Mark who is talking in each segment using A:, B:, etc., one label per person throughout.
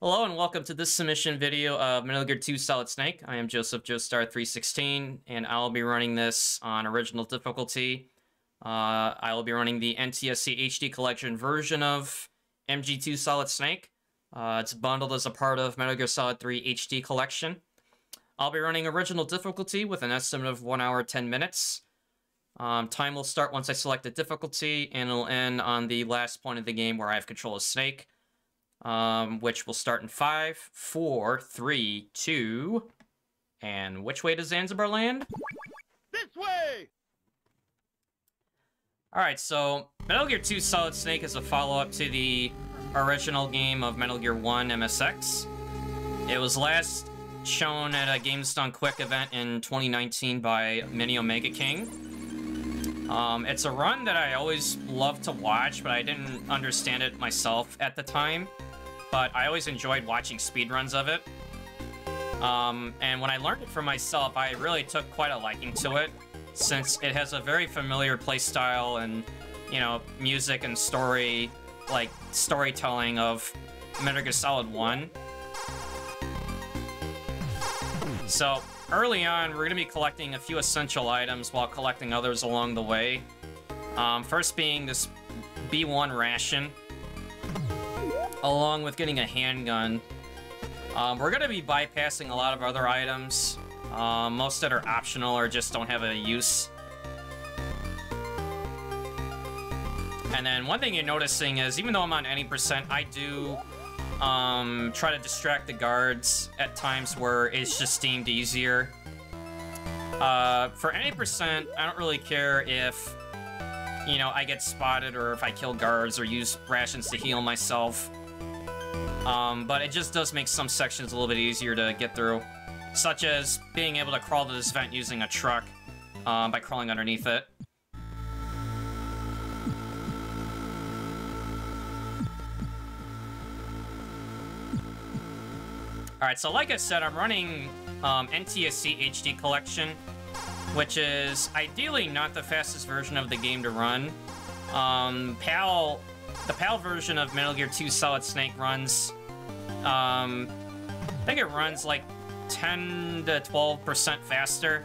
A: Hello and welcome to this submission video of Metal Gear 2 Solid Snake. I am Joseph Joestar316 and I'll be running this on original difficulty. I will be running the NTSC HD collection version of MG2 Solid Snake. It's bundled as a part of Metal Gear Solid 3 HD collection. I'll be running original difficulty with an estimate of 1 hour 10 minutes. Time will start once I select the difficulty and it'll end on the last point of the game where I have control of Snake. Which will start in 5, 4, 3, 2, and which way does Zanzibar land?
B: This way!
A: Alright, so Metal Gear 2 Solid Snake is a follow-up to the original game of Metal Gear 1 MSX. It was last shown at a Games Done Quick event in 2019 by Mini Omega King. It's a run that I always loved to watch, but I didn't understand it myself at the time. But I always enjoyed watching speedruns of it. And when I learned it for myself, I really took quite a liking to it, since it has a very familiar playstyle and, you know, music and story, like, storytelling of Metal Gear Solid 1. So, early on, we're going to be collecting a few essential items while collecting others along the way. First being this B1 ration, along with getting a handgun. We're going to be bypassing a lot of other items, most that are optional or just don't have a use. And then one thing you're noticing is, even though I'm on any percent, I do try to distract the guards at times where it's just deemed easier. For any percent, I don't really care if, you know, I get spotted or if I kill guards or use rations to heal myself. But it just does make some sections a little bit easier to get through, such as being able to crawl to this vent using a truck by crawling underneath it. Alright, so like I said, I'm running NTSC HD collection, which is ideally not the fastest version of the game to run. The PAL version of Metal Gear 2 Solid Snake runs, I think it runs like 10 to 12% faster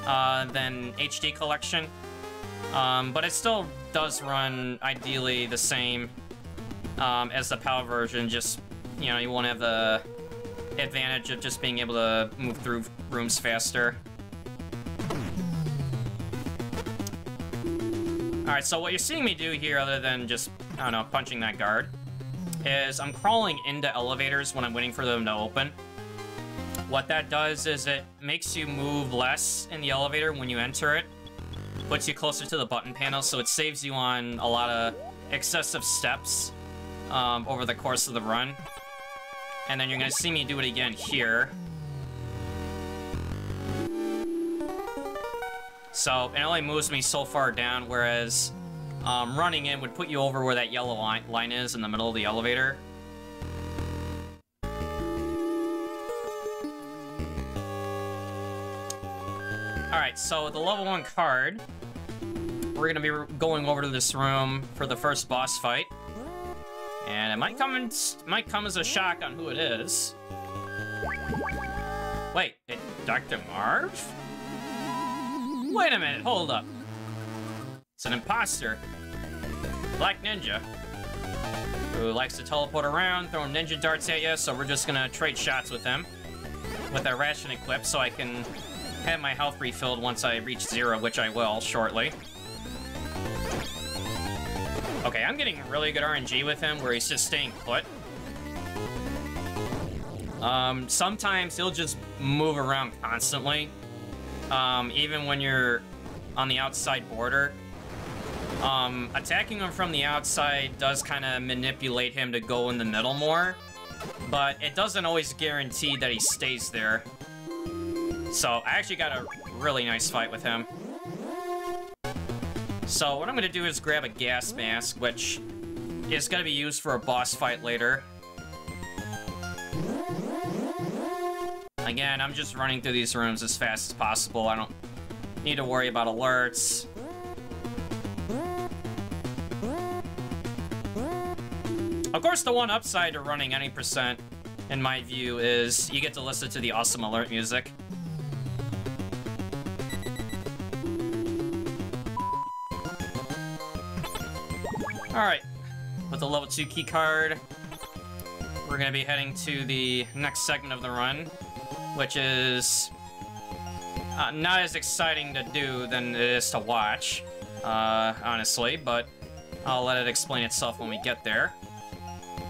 A: than HD collection. But it still does run ideally the same as the PAL version, just, you know, you won't have the advantage of just being able to move through rooms faster. Alright, so what you're seeing me do here, other than just, I don't know, punching that guard, is I'm crawling into elevators when I'm waiting for them to open. What that does is it makes you move less in the elevator when you enter it, puts you closer to the button panel, so it saves you on a lot of excessive steps over the course of the run. And then you're going to see me do it again here. So it only moves me so far down, whereas running in would put you over where that yellow line is in the middle of the elevator. Alright, so the level 1 card, we're going to be going over to this room for the first boss fight. And it might come as a shock on who it is. Wait, Dr. Marv? Wait a minute, hold up. It's an imposter. Black Ninja, who likes to teleport around, throwing ninja darts at you, so we're just gonna trade shots with him with our ration equipped so I can have my health refilled once I reach 0, which I will shortly. Okay, I'm getting really good RNG with him where he's just staying put. Sometimes he'll just move around constantly. Even when you're on the outside border. Attacking him from the outside does kind of manipulate him to go in the middle more, but it doesn't always guarantee that he stays there. So I actually got a really nice fight with him. So what I'm going to do is grab a gas mask, which is going to be used for a boss fight later. Again, I'm just running through these rooms as fast as possible. I don't need to worry about alerts. Of course, the one upside to running any percent in my view, is you get to listen to the awesome alert music. Alright, with the level 2 key card, we're going to be heading to the next segment of the run, which is not as exciting to do than it is to watch, honestly, but I'll let it explain itself when we get there.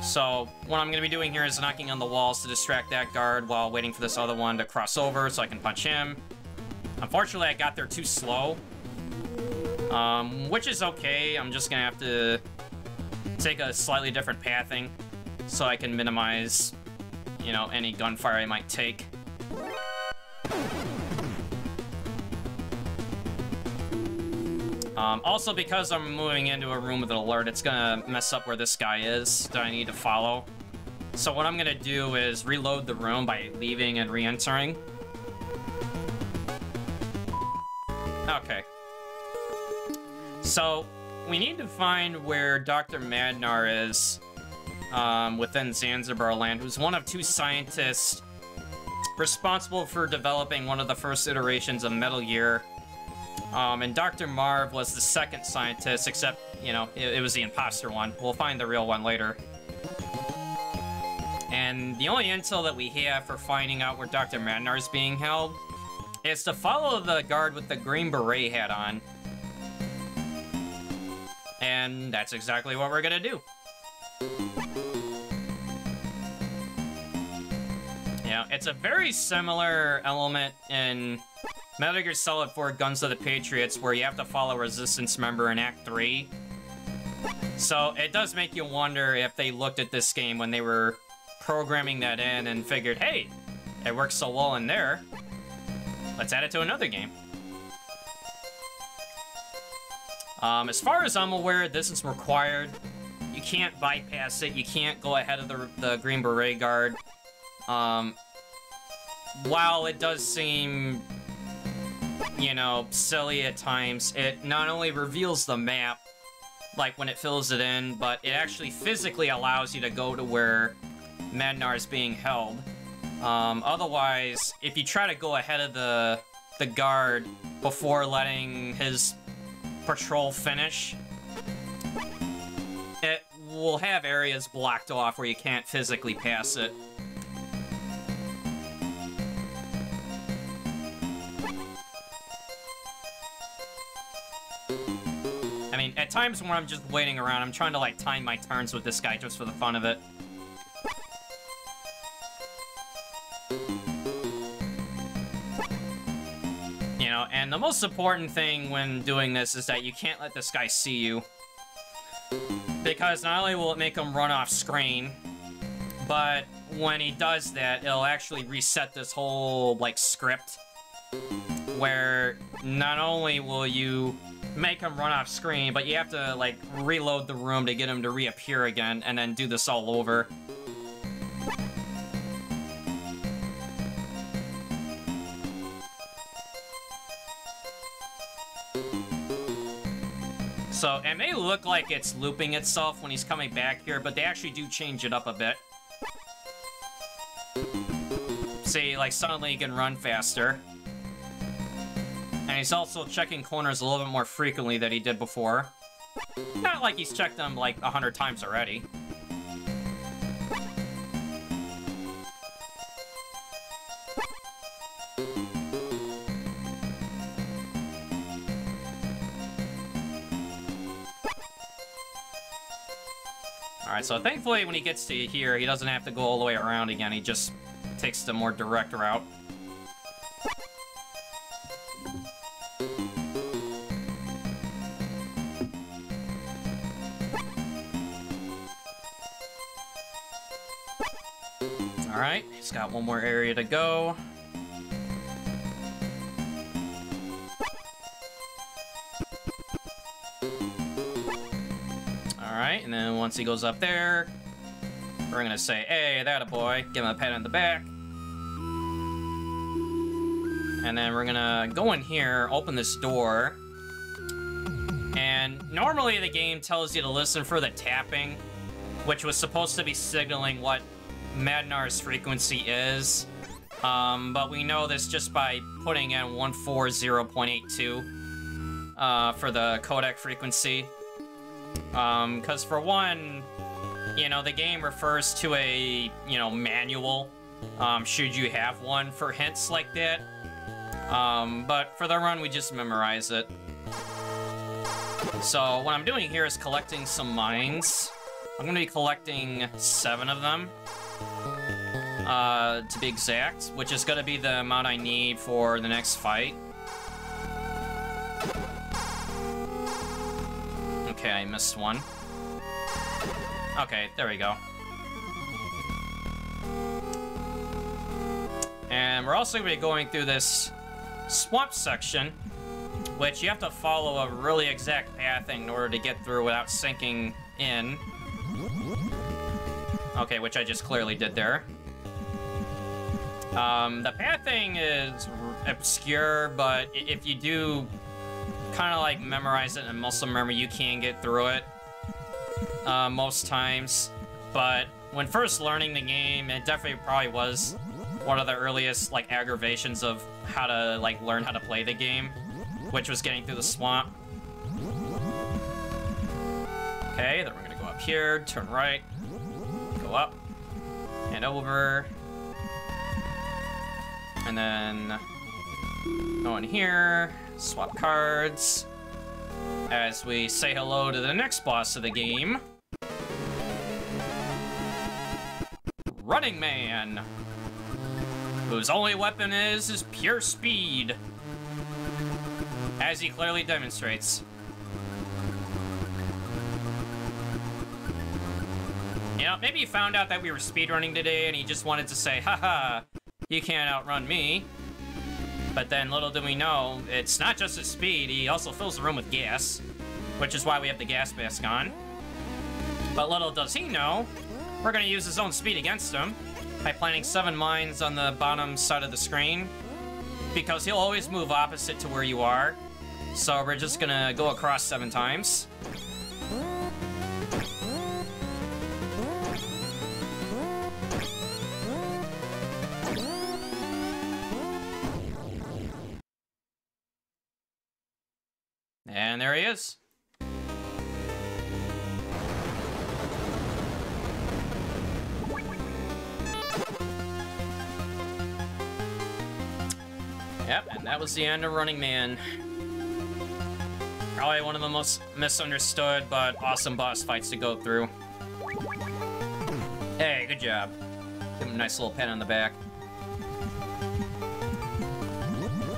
A: So, what I'm going to be doing here is knocking on the walls to distract that guard while waiting for this other one to cross over so I can punch him. Unfortunately, I got there too slow, which is okay. I'm just going to have to take a slightly different pathing so I can minimize, you know, any gunfire I might take. Also, because I'm moving into a room with an alert, it's gonna mess up where this guy is that I need to follow. So what I'm gonna do is reload the room by leaving and re-entering. Okay. So, we need to find where Dr. Madnar is within Zanzibar Land, who's one of 2 scientists responsible for developing one of the first iterations of Metal Gear. And Dr. Marv was the second scientist, except, you know, it was the imposter one. We'll find the real one later. And the only intel that we have for finding out where Dr. Madnar is being held is to follow the guard with the green beret hat on. And that's exactly what we're gonna do. Yeah, it's a very similar element in Metal Gear Solid 4 Guns of the Patriots, where you have to follow a Resistance member in Act 3. So it does make you wonder if they looked at this game when they were programming that in and figured, hey, it works so well in there, let's add it to another game. As far as I'm aware, this is required. You can't bypass it. You can't go ahead of the Green Beret guard. While it does seem, you know, silly at times, it not only reveals the map, like when it fills it in, but it actually physically allows you to go to where Madnar is being held. Otherwise, if you try to go ahead of the guard before letting his patrol finish, it will have areas blocked off where you can't physically pass it. I mean, at times when I'm just waiting around, I'm trying to, like, time my turns with this guy just for the fun of it. You know, and the most important thing when doing this is that you can't let this guy see you. Because not only will it make him run off screen, but when he does that, it'll actually reset this whole, like, script. Where not only will you make him run off screen, but you have to, like, reload the room to get him to reappear again, and then do this all over. So, it may look like it's looping itself when he's coming back here, but they actually do change it up a bit. See, like, suddenly he can run faster. And he's also checking corners a little bit more frequently than he did before. Not like he's checked them, like, 100 times already. Alright, so thankfully when he gets to here, he doesn't have to go all the way around again. He just takes the more direct route. Alright, he's got one more area to go. Alright, and then once he goes up there, we're gonna say, hey, that a boy, give him a pat on the back. And then we're gonna go in here, open this door. And normally the game tells you to listen for the tapping, which was supposed to be signaling what Madnar's frequency is. But we know this just by putting in 140.82 for the codec frequency. Because for one, you know, the game refers to a, you know, manual, should you have one for hints like that. But for the run, we just memorize it. So what I'm doing here is collecting some mines. I'm gonna be collecting 7 of them, to be exact, which is gonna be the amount I need for the next fight. Okay, I missed one. Okay, there we go. And we're also gonna be going through this swamp section, which you have to follow a really exact pathing in order to get through without sinking in. Okay, which I just clearly did there. The pathing is obscure, but if you do kind of like memorize it in muscle memory, you can get through it most times. But when first learning the game, it definitely probably was one of the earliest like aggravations of how to like learn how to play the game, which was getting through the swamp. Okay, then we're gonna go up here, turn right, go up, and over, and then go in here, swap cards, as we say hello to the next boss of the game, Running Man, whose only weapon is pure speed, as he clearly demonstrates. You know, maybe he found out that we were speedrunning today and he just wanted to say, haha, you can't outrun me. But then little do we know, it's not just his speed, he also fills the room with gas, which is why we have the gas mask on. But little does he know, we're gonna use his own speed against him by planting 7 mines on the bottom side of the screen, because he'll always move opposite to where you are. So we're just gonna go across 7 times. And there he is. Yep, and that was the end of Running Man. Probably one of the most misunderstood but awesome boss fights to go through. Hey, good job. Give him a nice little pat on the back.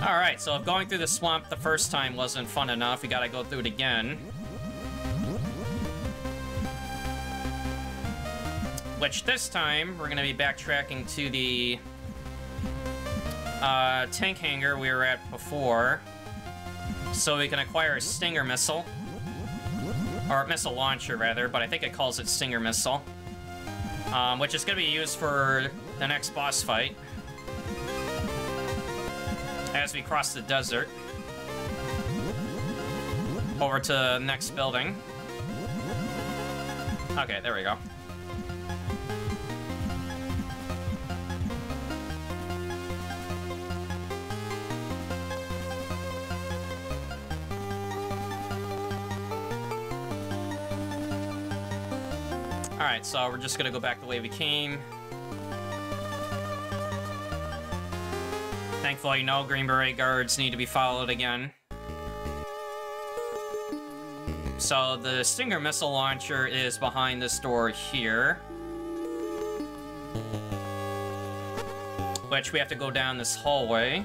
A: Alright, so if going through the swamp the first time wasn't fun enough, we gotta go through it again. Which this time, we're gonna be backtracking to the tank hangar we were at before, so we can acquire a Stinger missile. Or missile launcher, rather, but I think it calls it Stinger missile. Which is gonna be used for the next boss fight, as we cross the desert over to the next building. Okay, there we go. Alright, so we're just gonna go back the way we came. Thankfully, no Green Beret guards need to be followed again. So the Stinger missile launcher is behind this door here, which we have to go down this hallway.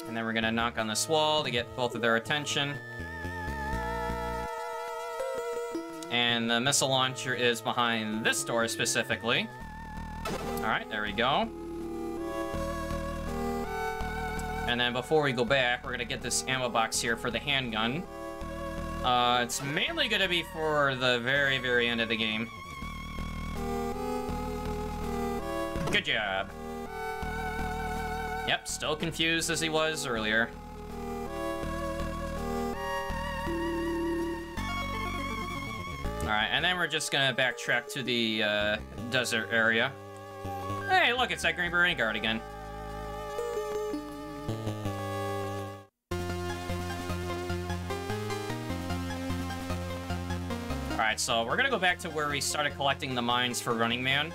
A: And then we're gonna knock on this wall to get both of their attention. And the missile launcher is behind this door specifically. Alright, there we go. And then before we go back, we're gonna get this ammo box here for the handgun. It's mainly gonna be for the very, very end of the game. Good job. Yep, still confused as he was earlier. Alright, and then we're just gonna backtrack to the desert area. Hey, look, it's that Green Beret guard again. Alright, so we're gonna go back to where we started collecting the mines for Running Man.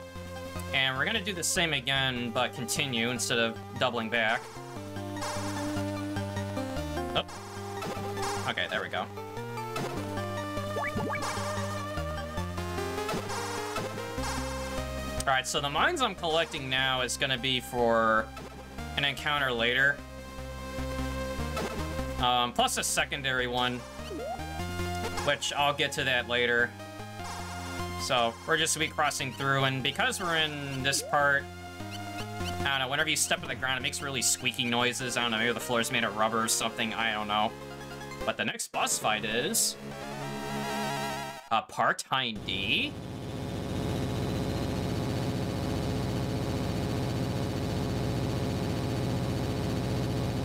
A: And we're gonna do the same again, but continue instead of doubling back. Oh. Okay, there we go. Alright, so the mines I'm collecting now is gonna be for an encounter later. Plus a secondary one, which I'll get to that later. So, we're just gonna be crossing through, and because we're in this part, I don't know, whenever you step on the ground, it makes really squeaky noises. I don't know, maybe the floor's made of rubber or something, I don't know. But the next boss fight is... a part-time D?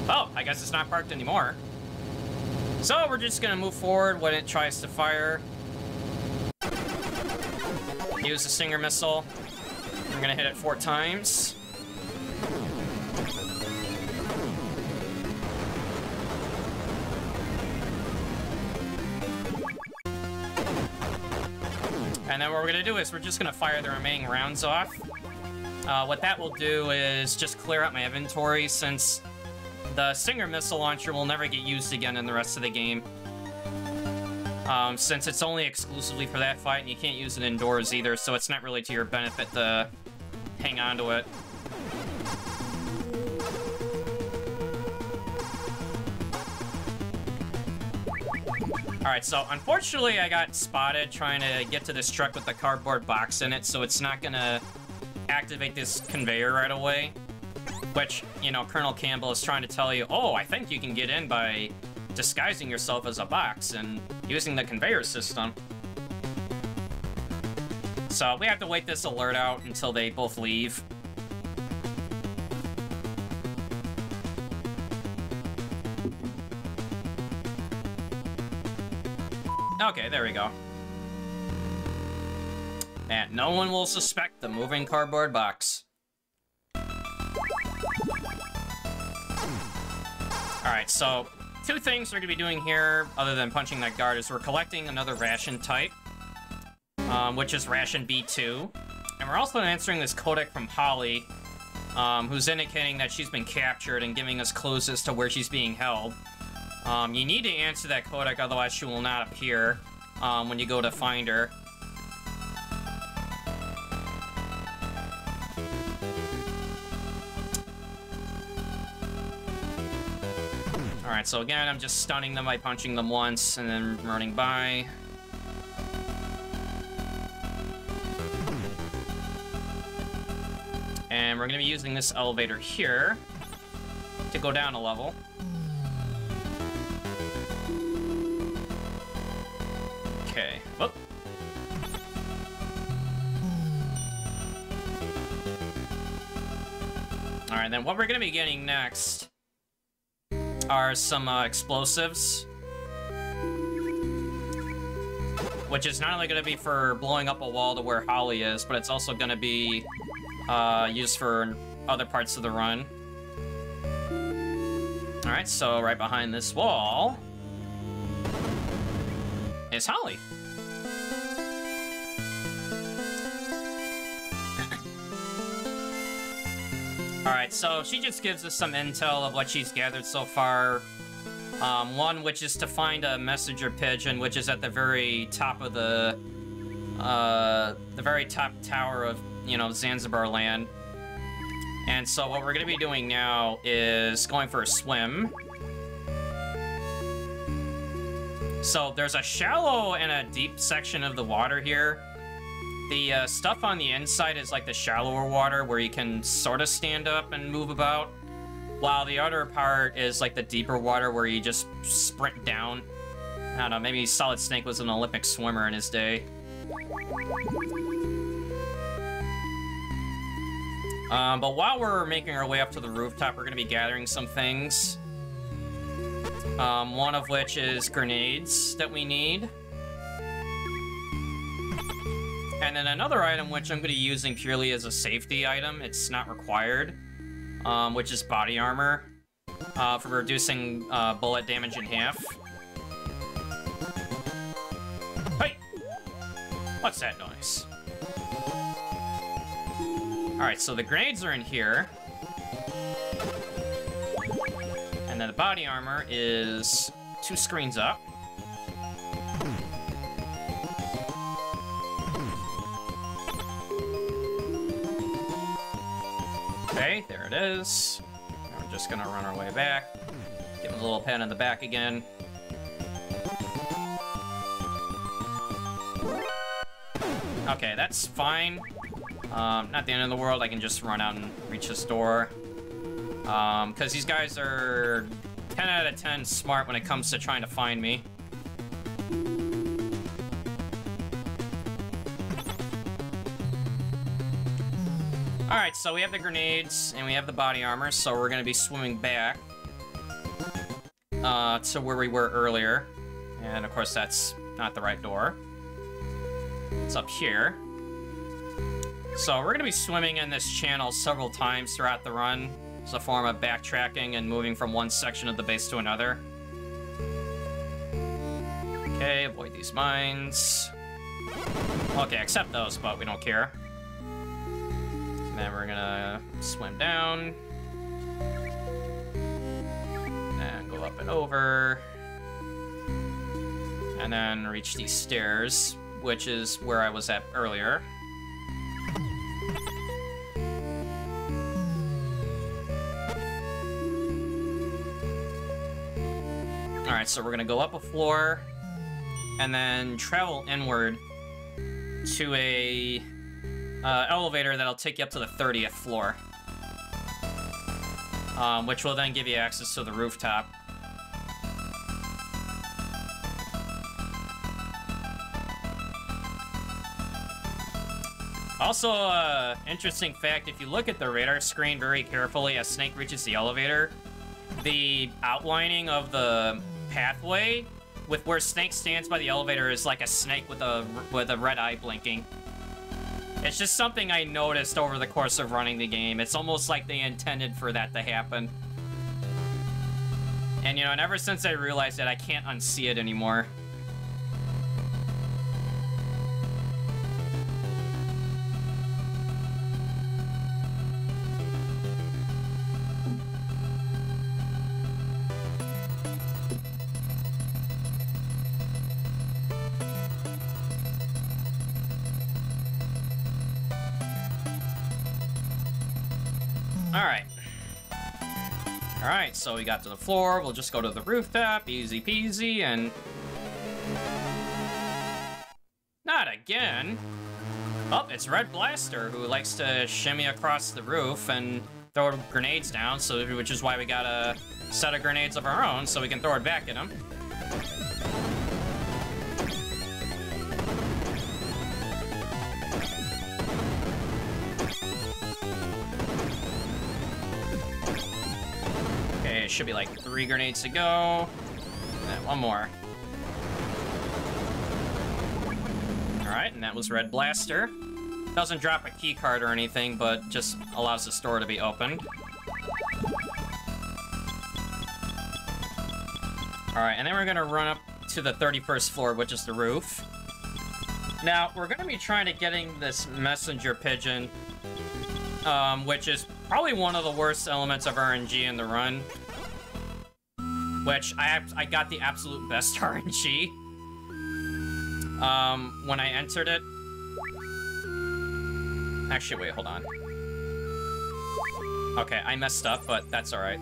A: Oh, I guess it's not parked anymore. So we're just gonna move forward when it tries to fire. Use the Stinger missile. We're gonna hit it 4 times. And then what we're gonna do is we're just gonna fire the remaining rounds off. What that will do is just clear out my inventory, since the Stinger missile launcher will never get used again in the rest of the game. Since it's only exclusively for that fight, and you can't use it indoors either, so it's not really to your benefit to hang on to it. Alright, so unfortunately I got spotted trying to get to this truck with the cardboard box in it, so it's not gonna activate this conveyor right away. Which, you know, Colonel Campbell is trying to tell you, oh, I think you can get in by disguising yourself as a box and using the conveyor system. So we have to wait this alert out until they both leave. Okay, there we go. And no one will suspect the moving cardboard box. Alright, so 2 things we're going to be doing here, other than punching that guard, is we're collecting another ration type, which is ration B2. And we're also answering this codec from Holly, who's indicating that she's been captured and giving us clues as to where she's being held. You need to answer that codec, otherwise she will not appear when you go to find her. Alright, so again, I'm just stunning them by punching them once and then running by. And we're going to be using this elevator here to go down a level. Okay, whoop. Alright, then what we're going to be getting next are some explosives, which is not only going to be for blowing up a wall to where Holly is, but it's also going to be used for other parts of the run. Alright, so right behind this wall is Holly. Alright, so she just gives us some intel of what she's gathered so far. One, which is to find a messenger pigeon, which is at the very top of the very top tower of, you know, Zanzibar land. And so what we're going to be doing now is going for a swim. So there's a shallow and a deep section of the water here. The stuff on the inside is like the shallower water where you can sort of stand up and move about, while the other part is like the deeper water where you just sprint down. I don't know, maybe Solid Snake was an Olympic swimmer in his day. But while we're making our way up to the rooftop, we're going to be gathering some things. One of which is grenades that we need. And then another item which I'm going to be using purely as a safety item, it's not required, which is body armor, for reducing bullet damage in half. Hey! What's that noise? Alright, so the grenades are in here. And then the body armor is 2 screens up. Okay, there it is. Now we're just gonna run our way back. Give him a little pat on the back again. Okay, that's fine. Not the end of the world. I can just run out and reach this door. Because these guys are 10 out of 10 smart when it comes to trying to find me. Alright, so we have the grenades, and we have the body armor, so we're gonna be swimming back to where we were earlier. And of course, that's not the right door. It's up here. So we're gonna be swimming in this channel several times throughout the run. It's a form of backtracking and moving from one section of the base to another. Okay, avoid these mines. Okay, accept those, but we don't care. And then we're gonna swim down. And go up and over. And then reach these stairs, which is where I was at earlier. Alright, so we're gonna go up a floor and then travel inward to a elevator that'll take you up to the 30th floor. Which will then give you access to the rooftop. Also, interesting fact, if you look at the radar screen very carefully as Snake reaches the elevator, the outlining of the pathway with where Snake stands by the elevator is like a snake with a red eye blinking. It's just something I noticed over the course of running the game. It's almost like they intended for that to happen. And you know, and ever since I realized that, I can't unsee it anymore. Alright, so we got to the floor, we'll just go to the rooftop, easy peasy, and... Not again! Oh, it's Red Blaster, who likes to shimmy across the roof and throw grenades down, so which is why we got a set of grenades of our own, so we can throw it back at him. Should be like 3 grenades to go. And one more. Alright, and that was Red Blaster. Doesn't drop a key card or anything, but just allows the store to be opened. Alright, and then we're gonna run up to the 31st floor, which is the roof. Now, we're gonna be trying to getting this messenger pigeon, which is probably one of the worst elements of RNG in the run. Which, I got the absolute best RNG when I entered it. Actually, wait, hold on. Okay, I messed up, but that's alright.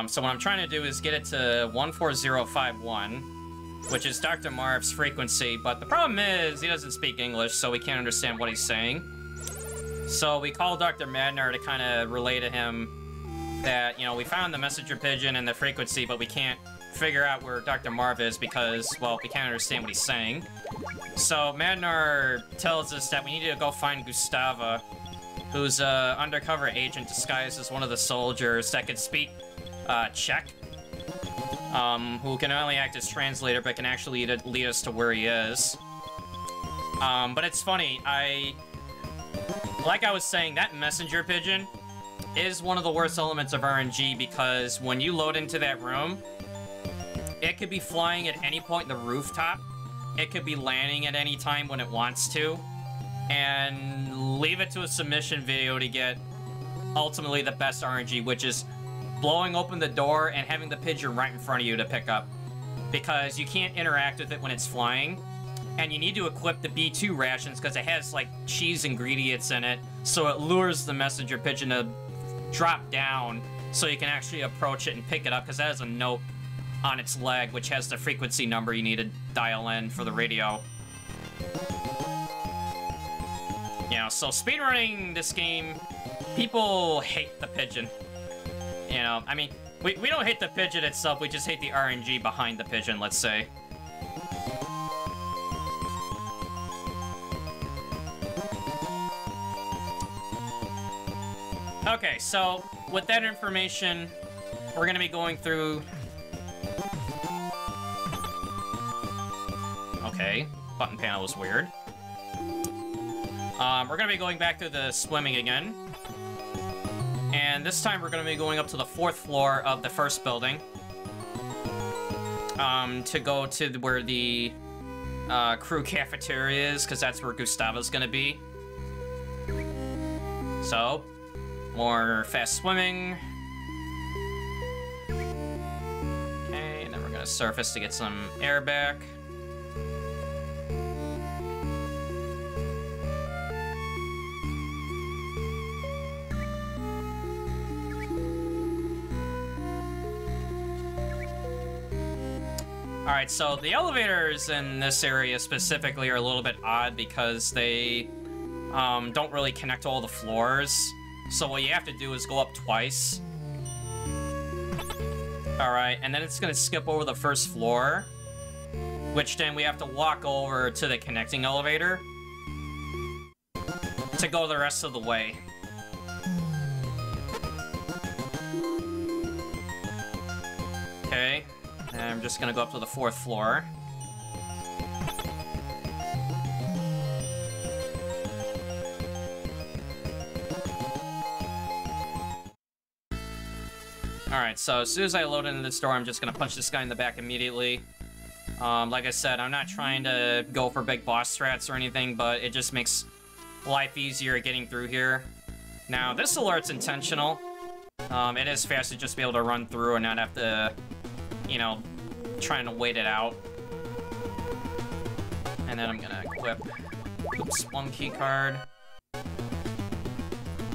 A: So what I'm trying to do is get it to 14051, which is Dr. Marv's frequency, but the problem is he doesn't speak English, so we can't understand what he's saying. So we call Dr. Madnar to kind of relay to him that, you know, we found the messenger pigeon and the frequency, but we can't figure out where Dr. Marv is because, well, we can't understand what he's saying. So Madnar tells us that we need to go find Gustava, who's an undercover agent disguised as one of the soldiers that can speak Czech, who can only act as translator but can actually lead us to where he is. But it's funny, like I was saying, that messenger pigeon is one of the worst elements of RNG because when you load into that room, it could be flying at any point in the rooftop. It could be landing at any time when it wants to. And leave it to a submission video to get ultimately the best RNG, which is blowing open the door and having the pigeon right in front of you to pick up. Because you can't interact with it when it's flying. And you need to equip the B2 rations because it has, like, cheese ingredients in it. So it lures the messenger pigeon to drop down so you can actually approach it and pick it up because that has a note on its leg which has the frequency number you need to dial in for the radio. You know, so speedrunning this game, people hate the pigeon. You know, I mean, we don't hate the pigeon itself, we just hate the RNG behind the pigeon, let's say. Okay, so with that information, we're gonna be going through... Okay, button panel was weird. We're gonna be going back to the swimming again. And this time we're gonna be going up to the 4th floor of the first building. To go to where the crew cafeteria is, because that's where Gustavo's gonna be. So, more fast swimming. Okay, and then we're gonna surface to get some air back. Alright, so the elevators in this area specifically are a little bit odd because they don't really connect to all the floors. So what you have to do is go up twice. Alright, and then it's gonna skip over the first floor, which then we have to walk over to the connecting elevator to go the rest of the way. Okay. And I'm just gonna go up to the 4th floor. Alright, so as soon as I load into this door, I'm just gonna punch this guy in the back immediately. Like I said, I'm not trying to go for big boss strats or anything, but it just makes life easier getting through here. Now, this alert's intentional. It is fast to just be able to run through and not have to, you know, trying to wait it out. And then I'm gonna equip, oops, one key card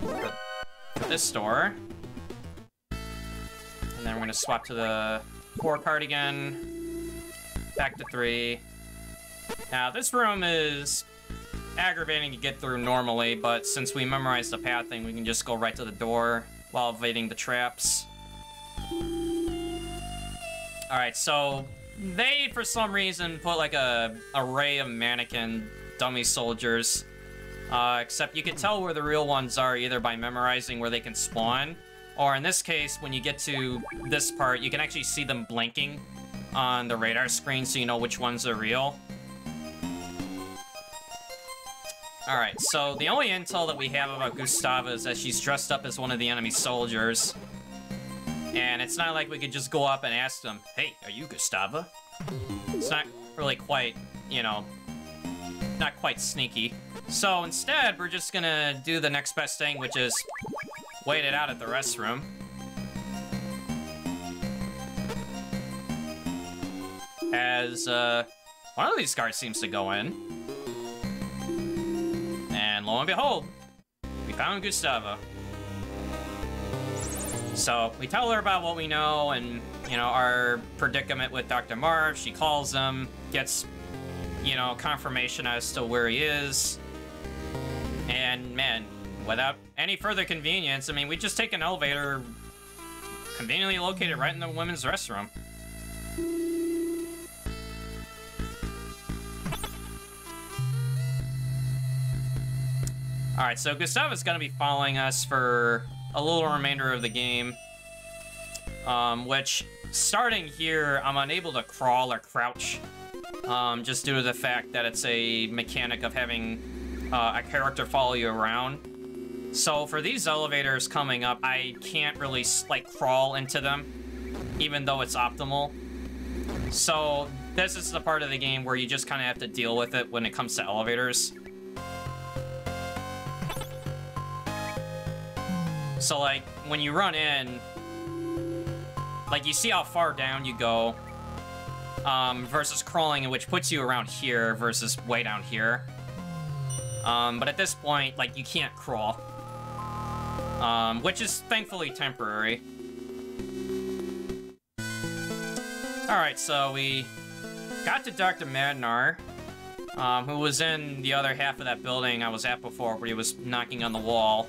A: for this door. And then we're gonna swap to the 4 card again. Back to 3. Now, this room is aggravating to get through normally, but since we memorized the pathing, we can just go right to the door while evading the traps. Alright, so they, for some reason, put like a array of mannequin dummy soldiers. Except you can tell where the real ones are either by memorizing where they can spawn, or in this case, when you get to this part, you can actually see them blinking on the radar screen so you know which ones are real. Alright, so the only intel that we have about Gustava is that she's dressed up as one of the enemy soldiers. And it's not like we could just go up and ask them, hey, are you Gustava? It's not really quite, you know, not quite sneaky. So instead, we're just gonna do the next best thing, which is wait it out at the restroom. As, one of these guards seems to go in. And lo and behold, we found Gustava. So, we tell her about what we know and, you know, our predicament with Dr. Marv. She calls him, gets, you know, confirmation as to where he is. And, man, without any further convenience, I mean, we just take an elevator conveniently located right in the women's restroom. Alright, so Gustava's gonna be following us for a little remainder of the game. Which, starting here, I'm unable to crawl or crouch just due to the fact that it's a mechanic of having a character follow you around. So for these elevators coming up, I can't really, like, crawl into them, even though it's optimal. So this is the part of the game where you just kind of have to deal with it when it comes to elevators. So, like, when you run in, like, you see how far down you go, versus crawling, which puts you around here versus way down here. But at this point, like, you can't crawl. Which is thankfully temporary. Alright, so we got to Dr. Madnar, who was in the other half of that building I was at before, where he was knocking on the wall.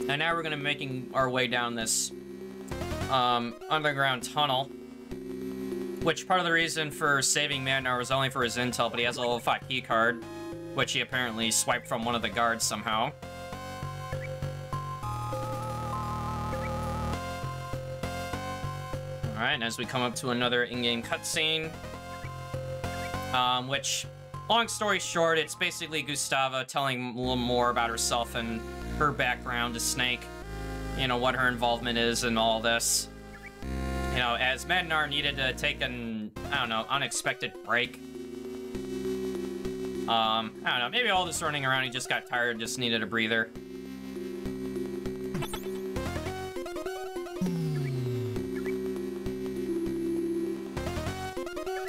A: And now we're gonna be making our way down this underground tunnel. Which part of the reason for saving Madnar was only for his intel, but he has a level 5 key card, which he apparently swiped from one of the guards somehow. Alright, and as we come up to another in-game cutscene, which, long story short, it's basically Gustava telling a little more about herself and her background to Snake, you know, what her involvement is in all this. You know, as Madnar needed to take an, I don't know, unexpected break. I don't know, maybe all this running around, he just got tired, just needed a breather.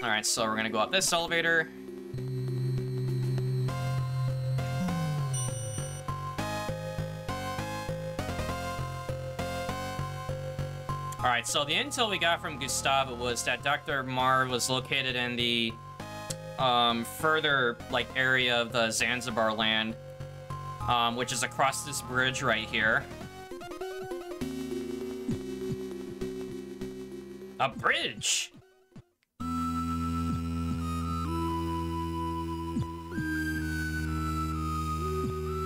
A: Alright, so we're gonna go up this elevator. Alright, so the intel we got from Gustava was that Dr. Marv was located in the further, like, area of the Zanzibar land, which is across this bridge right here. A bridge!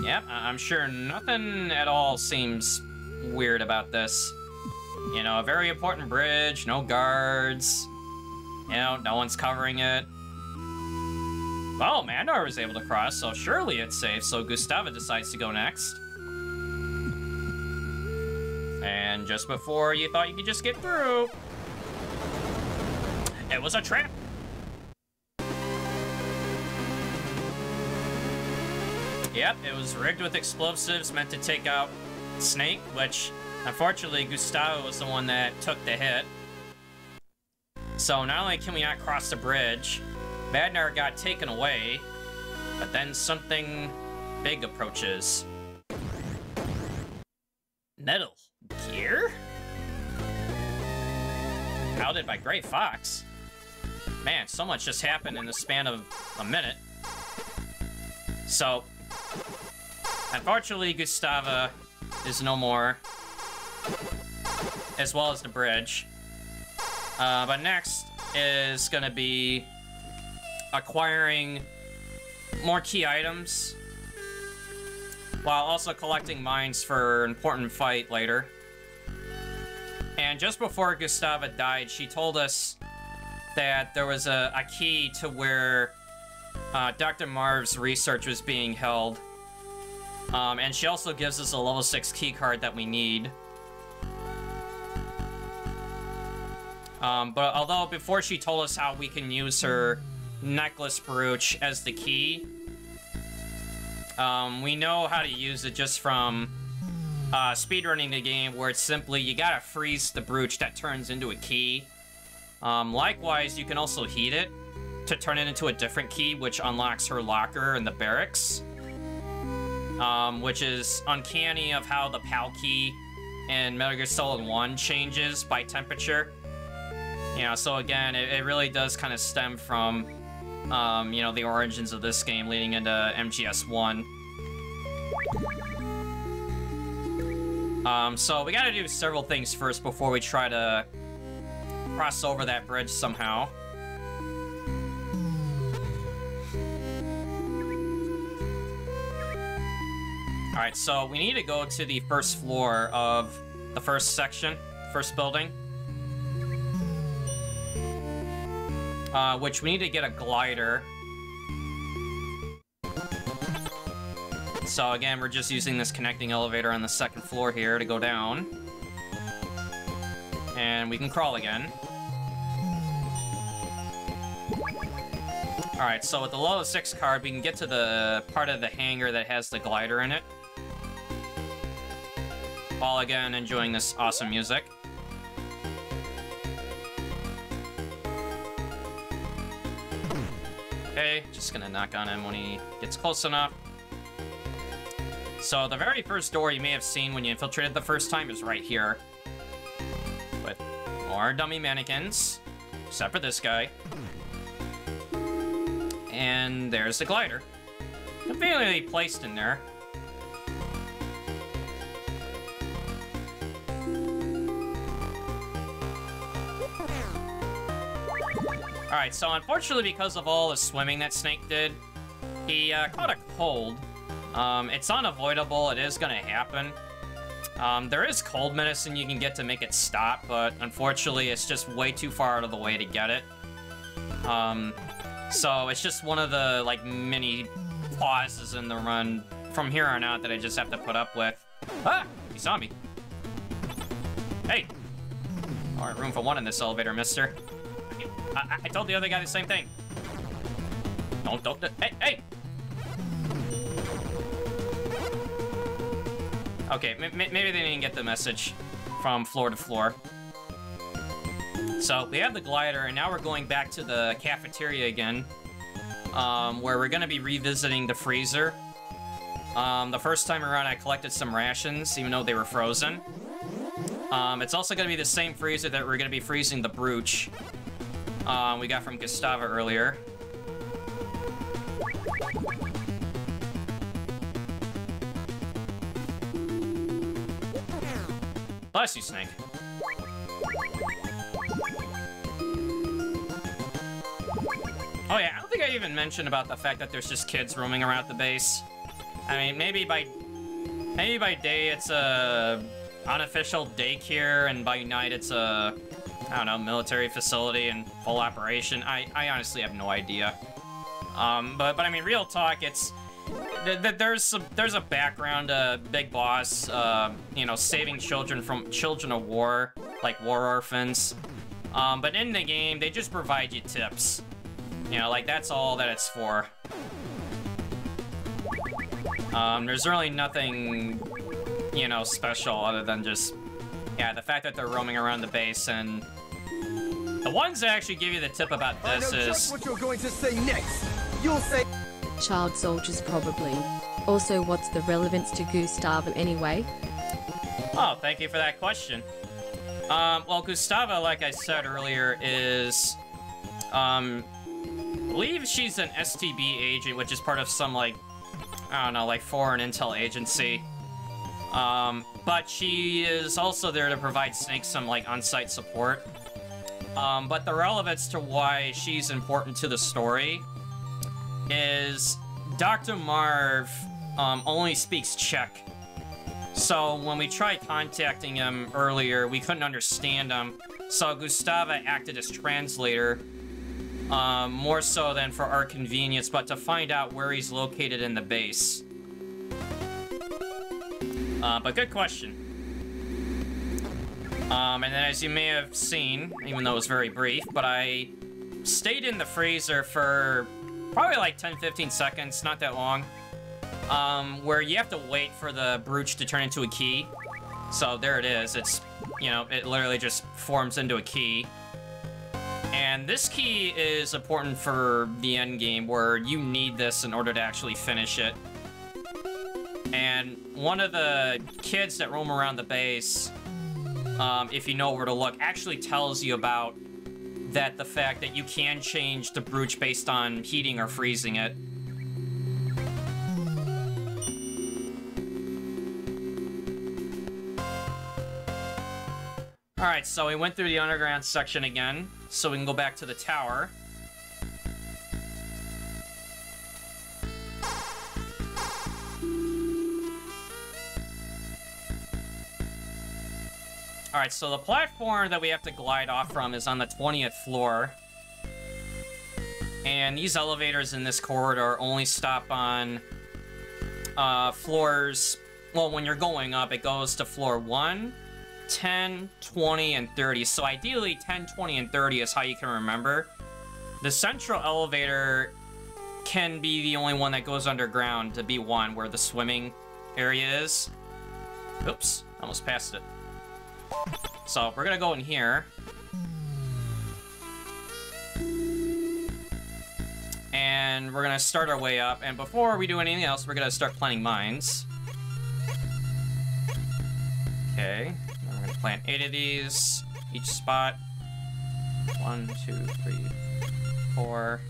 A: Yep, I'm sure nothing at all seems weird about this. You know, a very important bridge, no guards. You know, no one's covering it. Well, Madnar was able to cross, so surely it's safe, so Gustava decides to go next. And just before you thought you could just get through, it was a trap. Yep, it was rigged with explosives meant to take out Snake, which, unfortunately, Gustavo was the one that took the hit. So not only can we not cross the bridge, Madnar got taken away, but then something big approaches. Metal Gear? Outed by Gray Fox? Man, so much just happened in the span of a minute. So, unfortunately, Gustava is no more, as well as the bridge. But next is gonna be acquiring more key items, while also collecting mines for an important fight later. And just before Gustava died, she told us that there was a key to where Dr. Marv's research was being held. And she also gives us a level 6 key card that we need. But although before she told us how we can use her necklace brooch as the key, we know how to use it just from speedrunning the game, where it's simply you gotta freeze the brooch that turns into a key. Likewise, you can also heat it to turn it into a different key, which unlocks her locker in the barracks. Which is uncanny of how the PAL key in Metal Gear Solid 1 changes by temperature. You know, so again, it really does kind of stem from, you know, the origins of this game leading into MGS1. So we gotta do several things first before we try to cross over that bridge somehow. Alright, so we need to go to the first floor of the first section. first building. Which we need to get a glider. So again, we're just using this connecting elevator on the second floor here to go down. And we can crawl again. Alright, so with the level 6 card, we can get to the part of the hangar that has the glider in it. While again, enjoying this awesome music. Okay, just gonna knock on him when he gets close enough. So the very first door you may have seen when you infiltrated the first time is right here. With more dummy mannequins, except for this guy. And there's the glider. Conveniently placed in there. Alright, so unfortunately because of all the swimming that Snake did, he caught a cold. It's unavoidable, it is gonna happen. There is cold medicine you can get to make it stop, but unfortunately it's just way too far out of the way to get it. So it's just one of the, like, mini pauses in the run from here on out that I just have to put up with. Ah! He saw me. Hey! Alright, room for one in this elevator, mister. I told the other guy the same thing. Don't, hey, hey! Okay, maybe they didn't get the message from floor to floor. So, we have the glider, and now we're going back to the cafeteria again, where we're gonna be revisiting the freezer. The first time around, I collected some rations, even though they were frozen. It's also gonna be the same freezer that we're gonna be freezing the brooch. We got from Gustava earlier. Bless you, Snake. Oh yeah, I don't think I even mentioned about the fact that there's just kids roaming around the base. I mean, maybe by day it's a unofficial daycare, and by night it's a, I don't know, military facility and full operation. I honestly have no idea. But I mean, real talk, it's there's a background, big boss, you know, saving children from children of war, like war orphans. But in the game, they just provide you tips. You know, like, that's all that it's for. There's really nothing, you know, special other than just, yeah, the fact that they're roaming around the base. And the ones that actually give you the tip about this
B: I know just what you're going to say next. You'll say
C: child soldiers, probably. Also, what's the relevance to Gustavo anyway?
A: Oh, thank you for that question. Well, Gustava, like I said earlier, is, I believe she's an STB agent, which is part of some, like, I don't know, like, foreign intel agency. But she is also there to provide Snake some, like, on-site support. But the relevance to why she's important to the story is Dr. Marv, only speaks Czech. So when we tried contacting him earlier, we couldn't understand him. So Gustava acted as translator, more so than for our convenience, but to find out where he's located in the base. But good question. And then as you may have seen, even though it was very brief, but I stayed in the freezer for probably like 10-15 seconds, not that long. Where you have to wait for the brooch to turn into a key. So there it is. It's, you know, it literally just forms into a key. And this key is important for the end game, where you need this in order to actually finish it. And one of the kids that roam around the base, if you know where to look, actually tells you about that, the fact that you can change the brooch based on heating or freezing it. Alright, so we went through the underground section again, so we can go back to the tower. Alright, so the platform that we have to glide off from is on the 20th floor. And these elevators in this corridor only stop on floors... Well, when you're going up, it goes to floor 1, 10, 20, and 30. So ideally, 10, 20, and 30 is how you can remember. The central elevator can be the only one that goes underground to B1, where the swimming area is. Oops, almost passed it. So, we're gonna go in here. And we're gonna start our way up. And before we do anything else, we're gonna start planting mines. Okay, we're gonna plant 8 of these, each spot. 1, 2, 3, 4.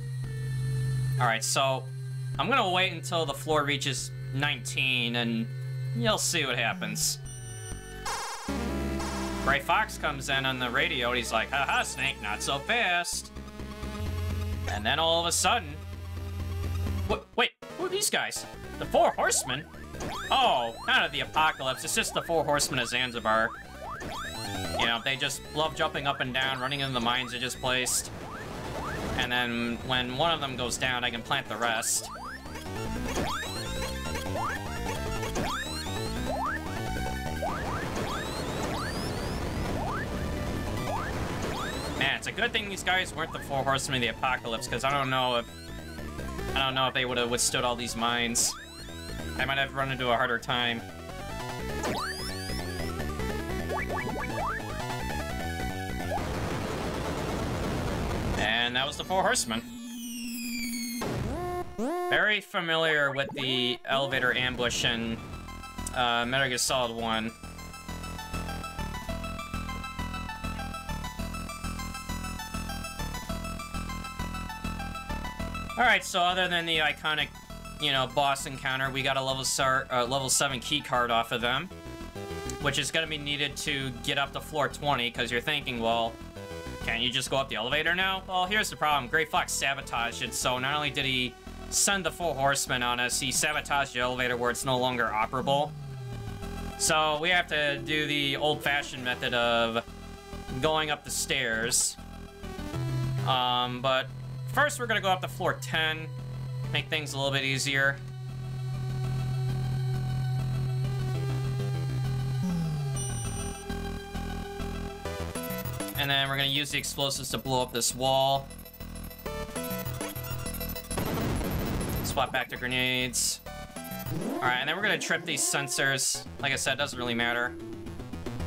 A: Alright, so I'm gonna wait until the floor reaches 19, and you'll see what happens. Gray Fox comes in on the radio, and he's like, haha, Snake, not so fast. And then all of a sudden... Wait, who are these guys? The 4 Horsemen? Oh, not of the apocalypse, it's just the 4 Horsemen of Zanzibar. You know, they just love jumping up and down, running into the mines they just placed. And then when one of them goes down, I can plant the rest. Man, it's a good thing these guys weren't the 4 Horsemen of the Apocalypse, because I don't know if they would have withstood all these mines. I might have run into a harder time. And that was the 4 Horsemen. Very familiar with the elevator ambush in Metal Gear Solid 1. Alright, so other than the iconic, you know, boss encounter, we got a level 7 key card off of them, which is going to be needed to get up to floor 20, because you're thinking, well, can't you just go up the elevator now? Well, here's the problem. Gray Fox sabotaged it, so not only did he send the 4 Horsemen on us, he sabotaged the elevator where it's no longer operable. So we have to do the old-fashioned method of going up the stairs. But first we're going to go up to floor 10, make things a little bit easier. And then we're going to use the explosives to blow up this wall. Swap back to grenades. Alright, and then we're going to trip these sensors. Like I said, it doesn't really matter.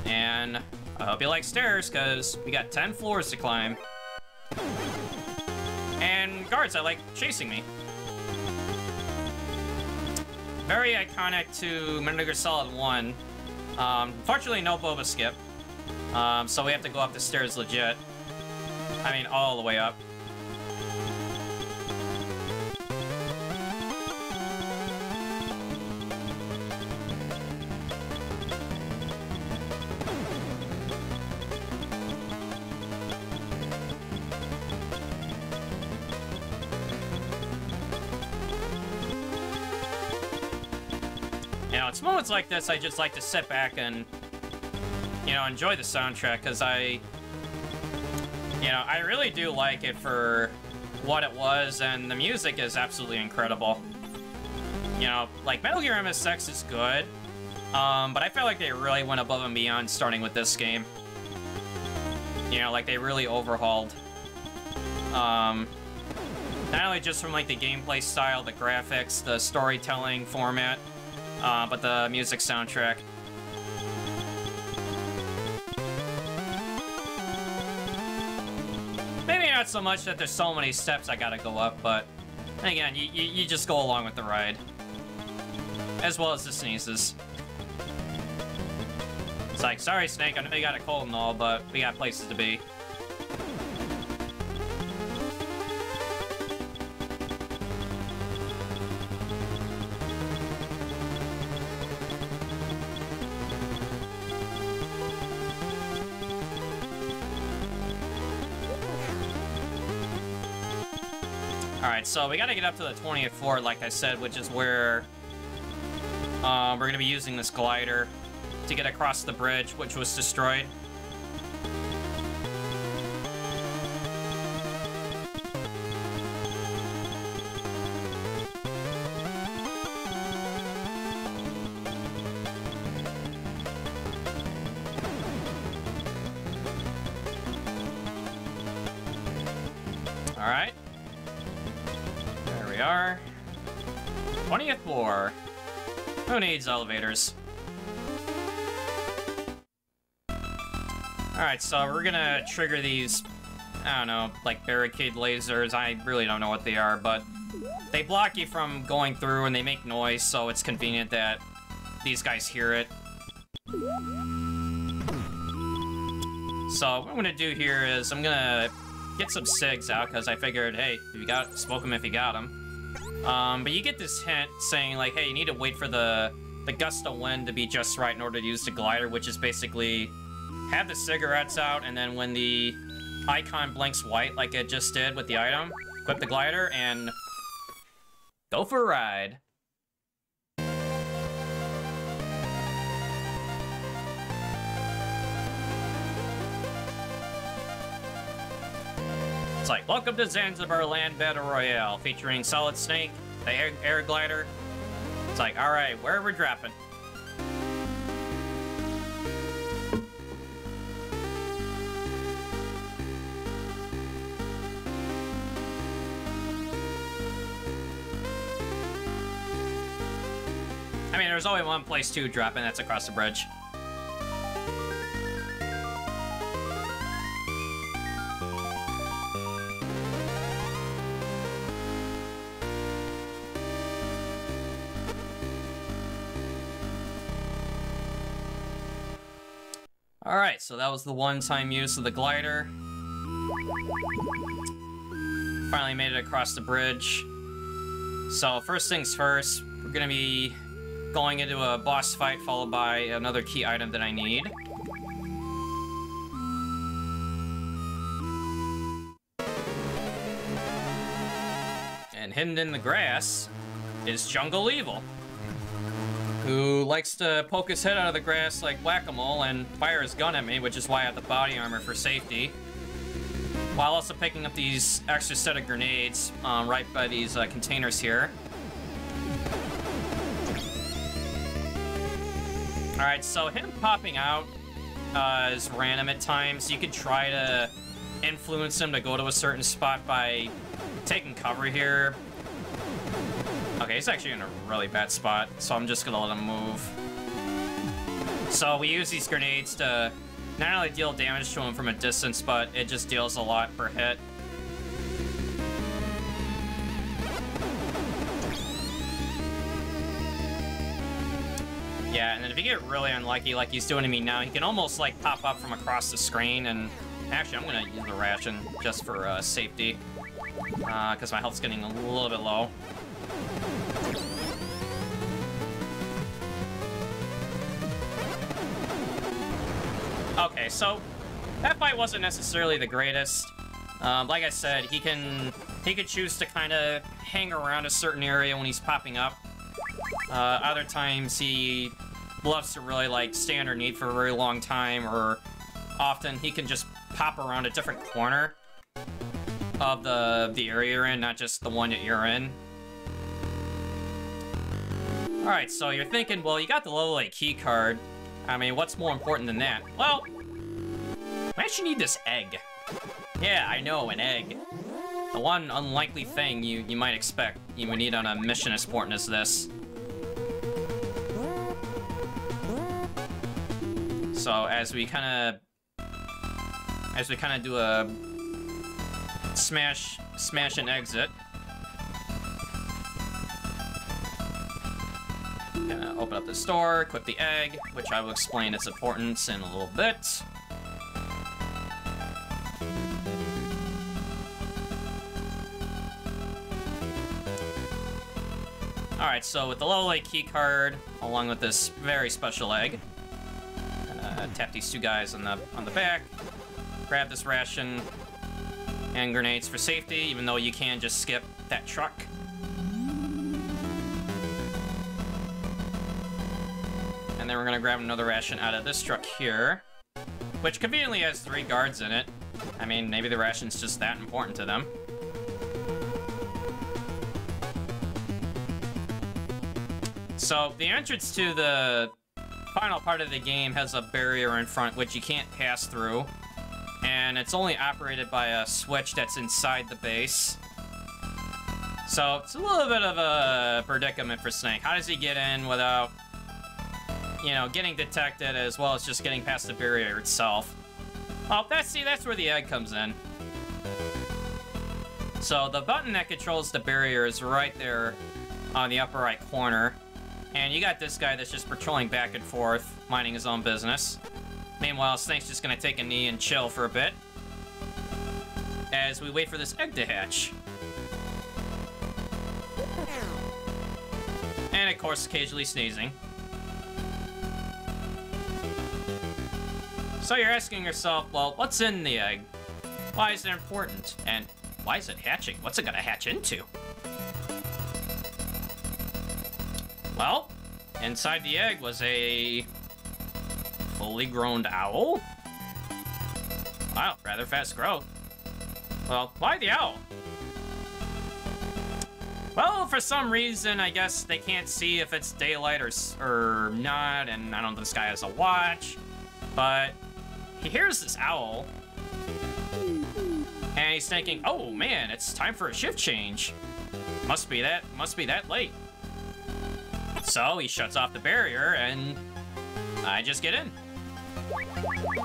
A: And I hope you like stairs, because we got 10 floors to climb. And guards that like chasing me. Very iconic to Metal Gear Solid 1. Fortunately, no Boba skip. So we have to go up the stairs legit. I mean, all the way up. You know, it's moments like this I just like to sit back and, you know, enjoy the soundtrack, because I really do like it for what it was, and the music is absolutely incredible. You know, like, Metal Gear MSX is good, but I feel like they really went above and beyond starting with this game. You know, like, they really overhauled. Not only just from, like, the gameplay style, the graphics, the storytelling format, but the music soundtrack. Maybe not so much that there's so many steps I gotta go up, but again, you just go along with the ride. As well as the sneezes. It's like, sorry Snake, I know you got a cold and all, but we got places to be. Alright, so we gotta get up to the 20th floor, like I said, which is where we're gonna be using this glider to get across the bridge, which was destroyed. Alright. There we are. 20th floor. Who needs elevators? Alright, so we're gonna trigger these, I don't know, like barricade lasers. I really don't know what they are, but they block you from going through and they make noise, so it's convenient that these guys hear it. So what I'm gonna do here is I'm gonna get some SIGs out, because I figured, hey, if you got, smoke them if you got them. But you get this hint saying, like, hey, you need to wait for the gust of wind to be just right in order to use the glider, which is basically have the cigarettes out, and then when the icon blinks white, like it just did with the item, equip the glider, and go for a ride. It's like, welcome to Zanzibar Land Battle Royale, featuring Solid Snake, the air glider. It's like, alright, where are we dropping? I mean, there's only one place to drop, and that's across the bridge. Alright, so that was the one-time use of the glider. Finally made it across the bridge. So, first things first, we're gonna be going into a boss fight, followed by another key item that I need. And hidden in the grass is Jungle Evil, who likes to poke his head out of the grass like whack-a-mole and fire his gun at me, which is why I have the body armor for safety. While also picking up these extra set of grenades right by these containers here. Alright, so him popping out is random at times. You could try to influence him to go to a certain spot by taking cover here. Okay, he's actually in a really bad spot, so I'm just gonna let him move. So we use these grenades to not only deal damage to him from a distance, but it just deals a lot per hit. Yeah, and then if you get really unlucky like he's doing to me now, he can almost like pop up from across the screen, and actually I'm gonna use the ration just for safety, because my health's getting a little bit low. Okay, so that fight wasn't necessarily the greatest. Like I said, he can choose to kind of hang around a certain area when he's popping up. Other times he loves to really like stay underneath for a very long time, or often he can just pop around a different corner of the area you're in, not just the one that you're in. Alright, so you're thinking, well, you got the level 8 key card. I mean, what's more important than that? Well, I actually need this egg. Yeah, I know, an egg. The one unlikely thing you might expect you would need on a mission as important as this. So as we kind of do a smash and exit, gonna open up this door, equip the egg, which I will explain its importance in a little bit. Alright, so with the level 8 key card, along with this very special egg, gonna tap these two guys on the back, grab this ration and grenades for safety, even though you can just skip that truck. And then we're gonna grab another ration out of this truck here, which conveniently has 3 guards in it. I mean, maybe the ration's just that important to them. So, the entrance to the final part of the game has a barrier in front which you can't pass through. and it's only operated by a switch that's inside the base. So it's a little bit of a predicament for Snake. How does he get in without, you know, getting detected as well as just getting past the barrier itself? Oh, that's where the egg comes in. So the button that controls the barrier is right there on the upper right corner. And you got this guy that's just patrolling back and forth, minding his own business. Meanwhile, Snake's just gonna take a knee and chill for a bit as we wait for this egg to hatch. And of course, occasionally sneezing. So you're asking yourself, well, what's in the egg? Why is it important? And why is it hatching? What's it gonna hatch into? Well, inside the egg was a fully grown owl. Wow, rather fast growth. Well, why the owl? Well, for some reason, I guess they can't see if it's daylight or not, and I don't know if this guy has a watch, but he hears this owl, and he's thinking, oh man, it's time for a shift change. Must be that late. So he shuts off the barrier, and I just get in.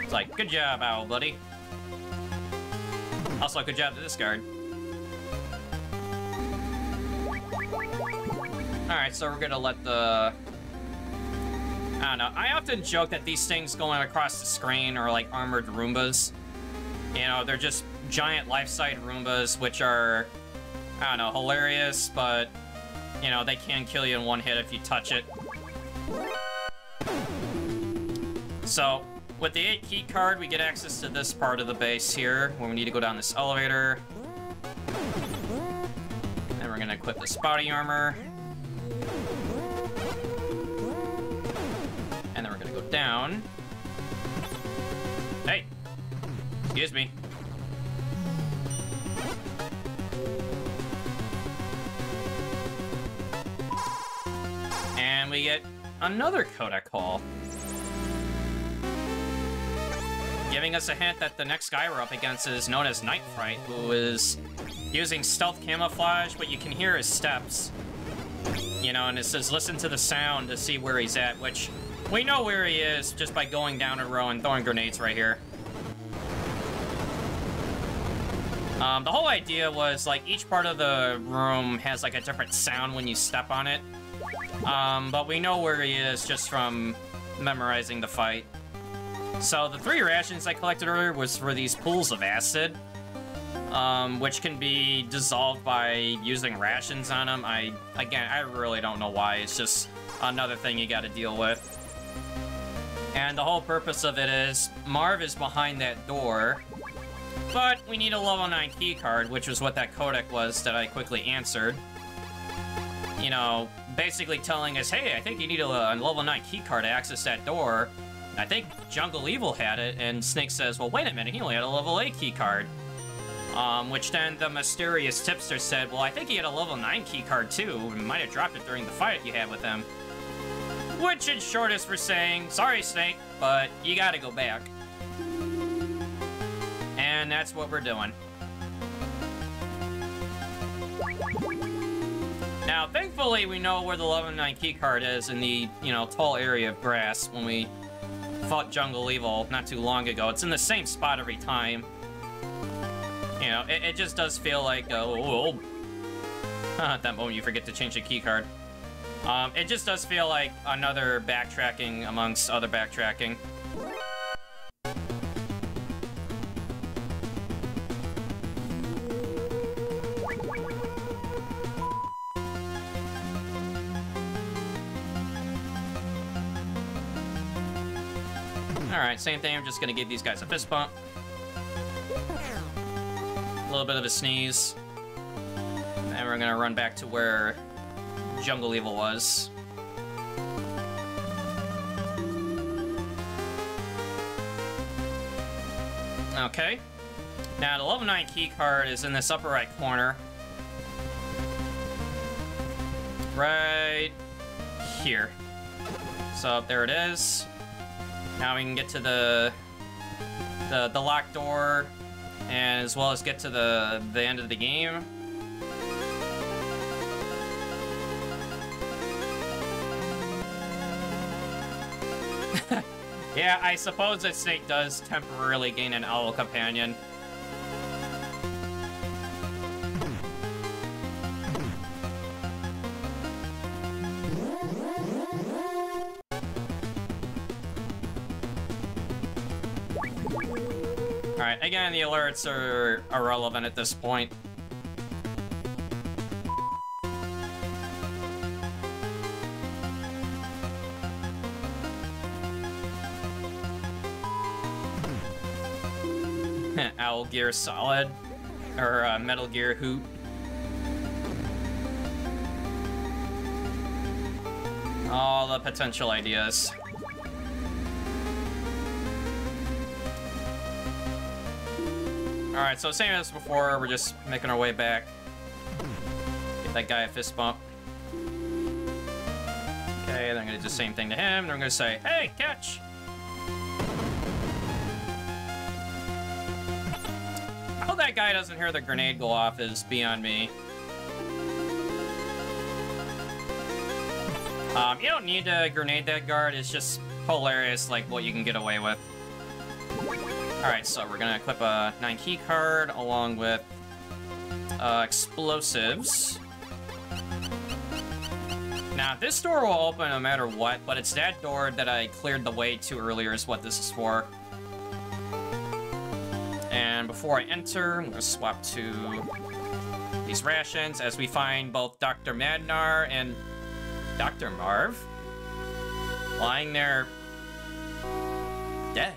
A: It's like, good job, owl buddy. Also, good job to this guard. Alright, so we're gonna let the... I don't know. I often joke that these things going across the screen are like armored Roombas. You know, they're just giant life-size Roombas, which are, I don't know, hilarious, but, you know, they can kill you in one hit if you touch it. So, with the 8 key card, we get access to this part of the base here, where we need to go down this elevator. And we're gonna equip this body armor. And then we're gonna go down. Hey! Excuse me. And we get another codec hall. Giving us a hint that the next guy we're up against is known as Night Fright, who is using stealth camouflage, but you can hear his steps. You know, and it says listen to the sound to see where he's at, which we know where he is just by going down a row and throwing grenades right here. The whole idea was, like, each part of the room has, like, a different sound when you step on it. But we know where he is just from memorizing the fight. So the 3 rations I collected earlier was for these pools of acid, which can be dissolved by using rations on them. Again, I really don't know why. It's just another thing you gotta deal with. And the whole purpose of it is, Marv is behind that door, but we need a level 9 key card, which was what that codec was that I quickly answered. You know, basically telling us, hey, I think you need a level 9 key card to access that door. I think Jungle Evil had it, and Snake says, well, wait a minute, he only had a level 8 key card. Which then the mysterious tipster said, well, I think he had a level 9 key card too, and might have dropped it during the fight you had with him. Which in short is for saying, sorry Snake, but you gotta go back. And that's what we're doing. Now, thankfully, we know where the level 9 key card is in the, you know, tall area of grass when we fought Jungle Evil not too long ago. It's in the same spot every time. You know, it just does feel like, at that moment you forget to change the key card. It just does feel like another backtracking amongst other backtracking. Alright, same thing, I'm just gonna give these guys a fist bump. A little bit of a sneeze. And we're gonna run back to where Jungle Evil was. Okay. Now, the level 9 key card is in this upper right corner. Right here. So, there it is. Now we can get to the the locked door, and as well as get to the end of the game. Yeah, I suppose that Snake does temporarily gain an owl companion. Alright, again, the alerts are irrelevant at this point. Owl Gear Solid, or Metal Gear Hoot. All the potential ideas. Alright, so same as before, we're just making our way back. Give that guy a fist bump. Okay, then I'm gonna do the same thing to him, and I'm gonna say, hey, catch! How that guy doesn't hear the grenade go off is beyond me. You don't need to grenade that guard, it's just hilarious, like, what you can get away with. Alright, so we're gonna equip a 9 key card along with explosives. Now, this door will open no matter what, but it's that door that I cleared the way to earlier is what this is for. And before I enter, I'm gonna swap to these rations as we find both Dr. Madnar and Dr. Marv lying there dead.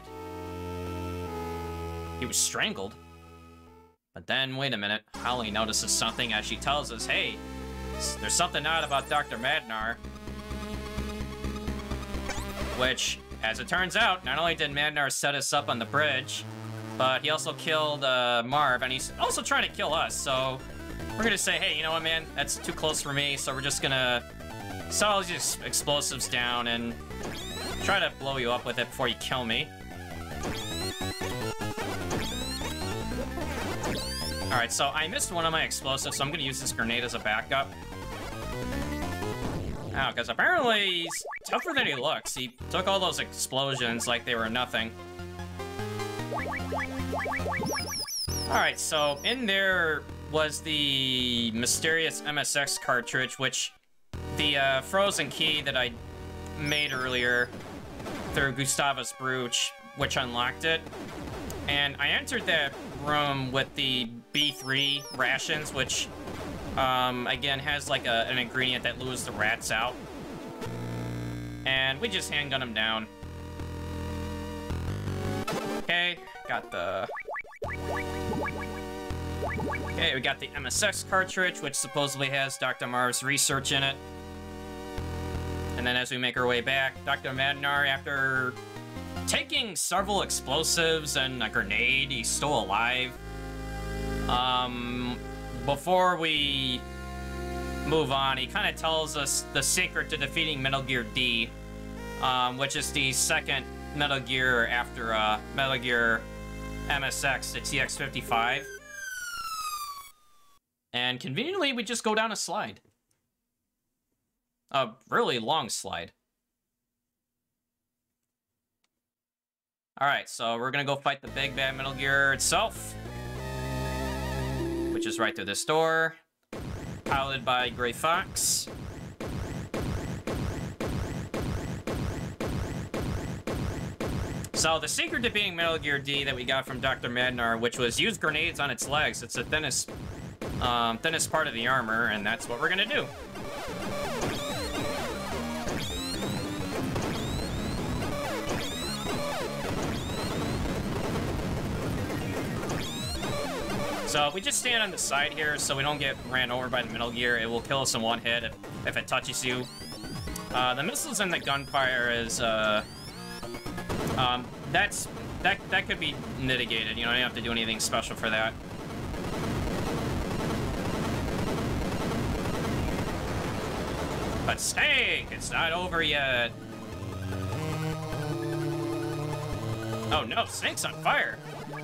A: He was strangled. But then, wait a minute, Holly notices something as she tells us, hey, there's something odd about Dr. Madnar. Which, as it turns out, not only did Madnar set us up on the bridge, but he also killed Marv, and he's also trying to kill us, so we're gonna say, hey, you know what, man, that's too close for me, so we're just gonna set all these explosives down and try to blow you up with it before you kill me. Alright, so I missed one of my explosives, so I'm gonna use this grenade as a backup. Oh, because apparently he's tougher than he looks. He took all those explosions like they were nothing. Alright, so in there was the mysterious MSX cartridge, which the frozen key that I made earlier through Gustavus Brooch, which unlocked it. And I entered that room with the B3 rations, which, again, has like an ingredient that lures the rats out. And we just handgun them down. Okay, got the... Okay, we got the MSX cartridge, which supposedly has Dr. Marv's research in it. And then as we make our way back, Dr. Madnar, after taking several explosives and a grenade, he's still alive. Before we move on, he kind of tells us the secret to defeating Metal Gear D, which is the second Metal Gear after Metal Gear MSX, the TX-55. And conveniently, we just go down a slide. A really long slide. Alright, so we're gonna go fight the big bad Metal Gear itself, which is right through this door, piloted by Gray Fox. So the secret to being Metal Gear D that we got from Dr. Madnar, which was use grenades on its legs. It's the thinnest part of the armor, and that's what we're gonna do. So if we just stand on the side here so we don't get ran over by the Metal Gear, it will kill us in one hit if it touches you. The missiles and the gunfire is, that could be mitigated. You know, you don't have to do anything special for that. But Snake, it's not over yet. Oh no, Snake's on fire.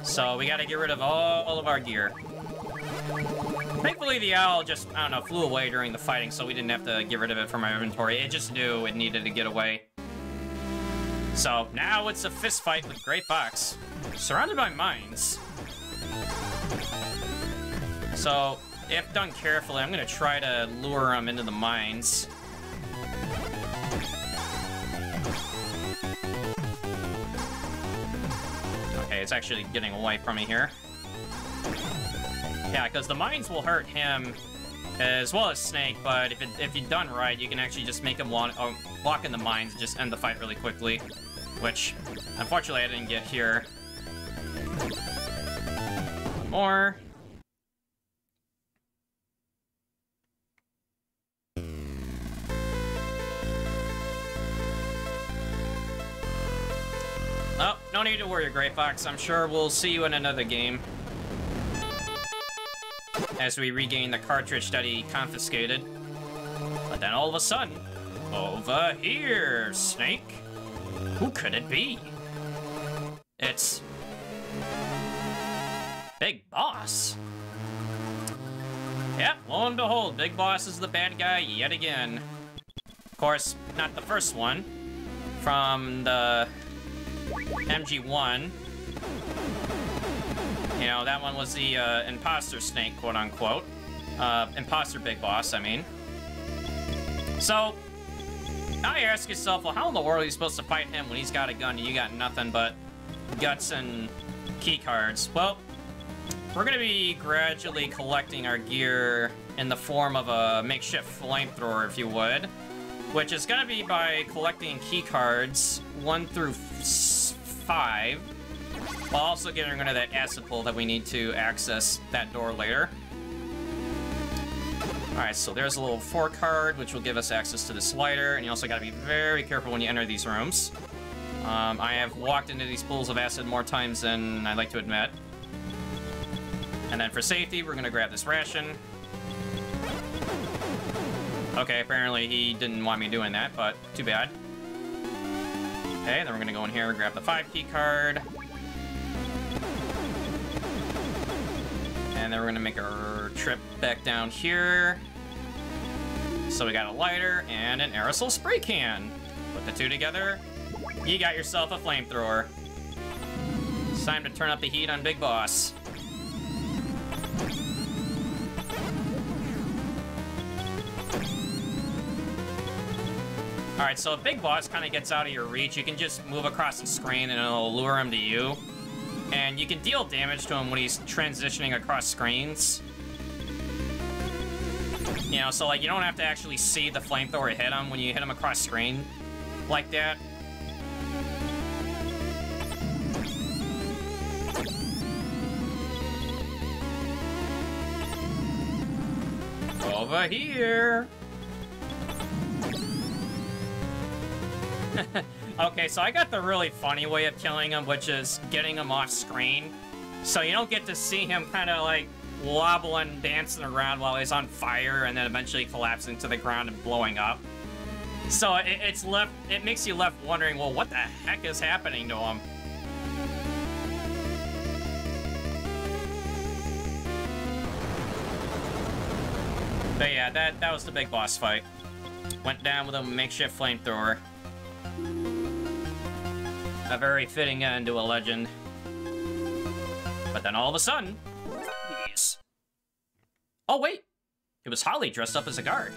A: So we gotta get rid of all of our gear. Thankfully, the owl just, I don't know, flew away during the fighting, so we didn't have to get rid of it from our inventory. It just knew it needed to get away. So now it's a fist fight with Gray Fox, surrounded by mines. So if done carefully, I'm gonna try to lure him into the mines. Okay, it's actually getting away from me here. Yeah, because the mines will hurt him as well as Snake, but if you're done right, you can actually just make him walk in the mines and just end the fight really quickly. Which, unfortunately, I didn't get here. One more. Oh, no need to worry, Gray Fox. I'm sure we'll see you in another game. As we regain the cartridge that he confiscated. But then all of a sudden, over here, Snake. Who could it be? It's Big Boss. Yep, lo and behold, Big Boss is the bad guy yet again. Of course, not the first one. From the MG1. You know, that one was the imposter Snake, quote-unquote. Imposter Big Boss, I mean. So, now you ask yourself, well, how in the world are you supposed to fight him when he's got a gun and you got nothing but guts and key cards? Well, we're gonna be gradually collecting our gear in the form of a makeshift flamethrower, if you would. Which is gonna be by collecting key cards 1 through 5. While also getting rid of that acid pool that we need to access that door later. Alright, so there's a little 4 card, which will give us access to this lighter, and you also gotta be very careful when you enter these rooms. I have walked into these pools of acid more times than I'd like to admit. And then for safety, we're gonna grab this ration. Okay, apparently he didn't want me doing that, but too bad. Okay, then we're gonna go in here and grab the 5 key card. And then we're gonna make our trip back down here. So we got a lighter and an aerosol spray can. Put the two together, you got yourself a flamethrower. It's time to turn up the heat on Big Boss. Alright, so if Big Boss kind of gets out of your reach, you can just move across the screen and it'll lure him to you. And you can deal damage to him when he's transitioning across screens. You know, so like you don't have to actually see the flamethrower hit him when you hit him across screen like that. Over here. Okay, so I got the really funny way of killing him, which is getting him off screen. So you don't get to see him kind of like wobbling, dancing around while he's on fire and then eventually collapsing to the ground and blowing up. So it makes you left wondering, well, what the heck is happening to him? But yeah, that was the Big Boss fight. Went down with a makeshift flamethrower. A very fitting end to a legend. But then all of a sudden, geez. Oh wait, it was Holly dressed up as a guard.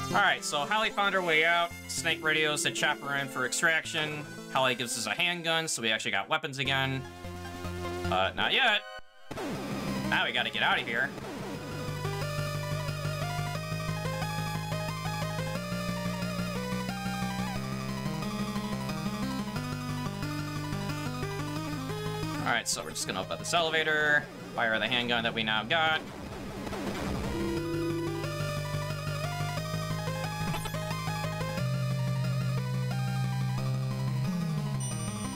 A: Alright, so Holly found her way out. Snake radios the chopper in for extraction. Holly gives us a handgun, so we actually got weapons again. But not yet. Now we gotta get out of here. Alright, so we're just gonna open up this elevator, fire the handgun that we now got.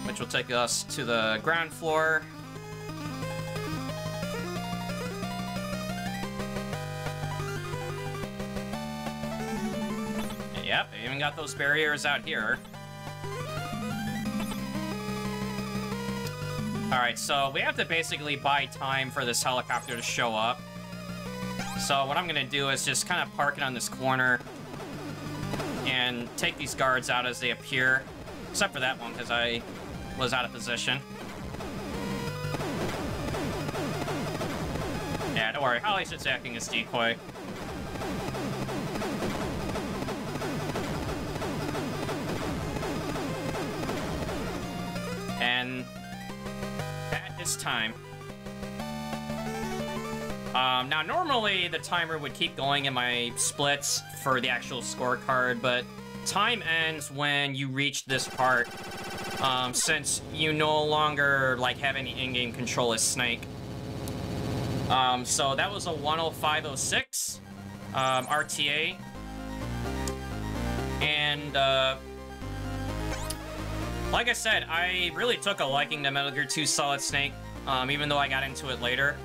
A: Which will take us to the ground floor. Yep, I even got those barriers out here. Alright, so we have to basically buy time for this helicopter to show up. So what I'm gonna do is just kind of park it on this corner and take these guards out as they appear. Except for that one, because I was out of position. Yeah, don't worry. Holly's just acting as decoy. And that is time. Now, normally the timer would keep going in my splits for the actual scorecard, but time ends when you reach this part, since you no longer, like, have any in-game control as Snake. So that was a 105.06 RTA. And, like I said, I really took a liking to Metal Gear 2 Solid Snake, even though I got into it later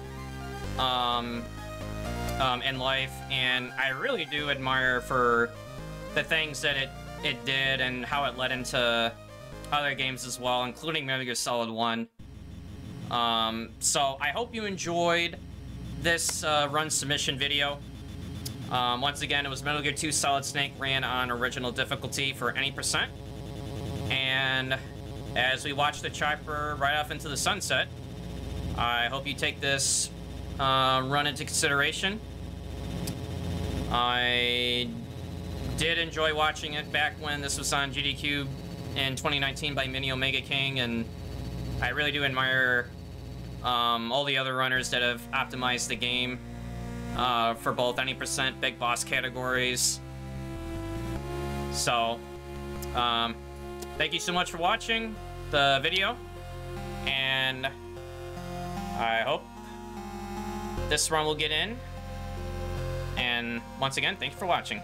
A: in life, and I really do admire for the things that it did and how it led into other games as well, including Metal Gear Solid 1. So I hope you enjoyed this run submission video. Once again, it was Metal Gear 2 Solid Snake ran on original difficulty for any percent. And as we watch the chopper right off into the sunset, I hope you take this run into consideration. I did enjoy watching it back when this was on GDQ in 2019 by Mini Omega King, and I really do admire all the other runners that have optimized the game for both any percent big boss categories. So, thank you so much for watching the video, and I hope this run will get in. And once again, thank you for watching.